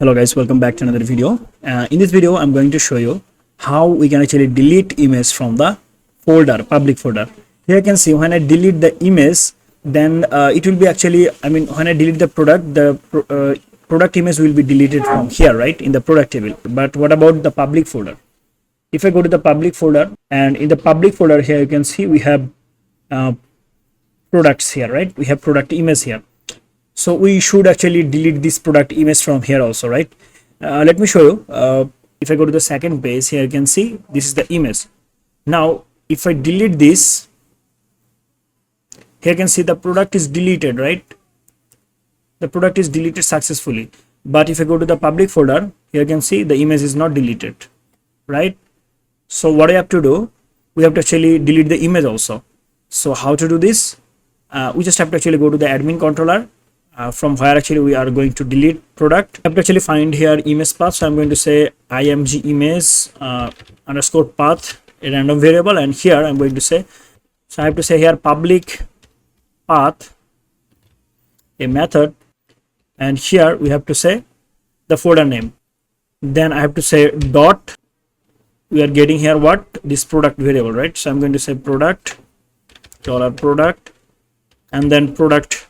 Hello guys, welcome back to another video. In this video I'm going to show you how we can actually delete image from the folder, public folder. Here you can see when I delete the image, then it will be actually, when I delete the product, the product image will be deleted from here, right, in the product table. But what about the public folder? If I go to the public folder, and in the public folder here you can see we have products here, right? We have product image here. So we should actually delete this product image from here also, right? Let me show you. If I go to the second page, here you can see this is the image. Now if I delete this, here you can see the product is deleted, right? The product is deleted successfully. But if I go to the public folder, here you can see the image is not deleted, right? So what I have to do, we have to actually delete the image also. So how to do this? We just have to actually go to the admin controller, from where actually we are going to delete product. I have to actually find here image path. So I'm going to say img image underscore path, a random variable, and here I'm going to say, so I have to say here public path, a method, and here we have to say the folder name. Then I have to say dot, we are getting here what, this product variable, right? So I'm going to say product $product, and then product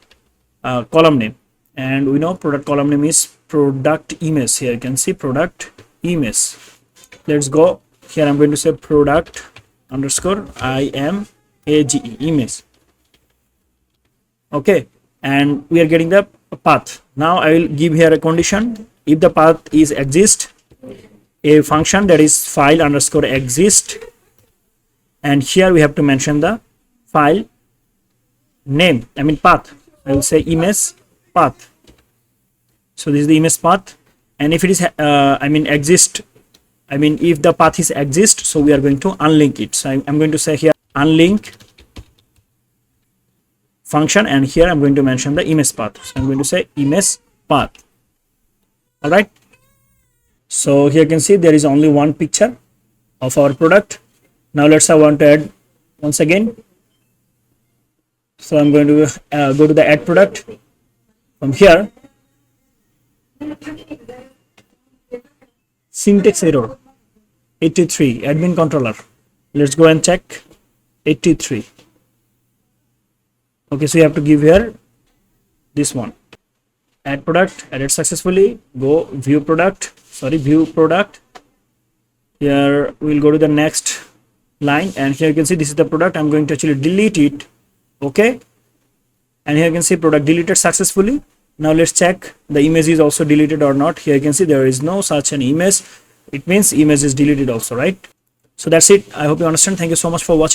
column name, and we know product column name is product image. Here you can see product image. Let's go here. I'm going to say product underscore image image. Okay, and we are getting the path. Now I will give here a condition. If the path is exist, a function that is file underscore exist, and here we have to mention the file name, path. I will say image path. So this is the image path, and if it is exist, if the path is exist, so we are going to unlink it. So I'm going to say here unlink function, and here I'm going to mention the image path. So I'm going to say image path. All right, so here you can see there is only one picture of our product. Now let's say I want to add once again. So I'm going to go to the add product. From here, syntax error 83, admin controller. Let's go and check 83. Okay, so you have to give here this one, add product, added successfully. Go view product, view product. Here we'll go to the next line, and here you can see this is the product. I'm going to actually delete it. Okay, and here you can see product deleted successfully. Now let's check the image is also deleted or not. Here you can see there is no such an image. It means image is deleted also, right? So that's it. I hope you understand. Thank you so much for watching.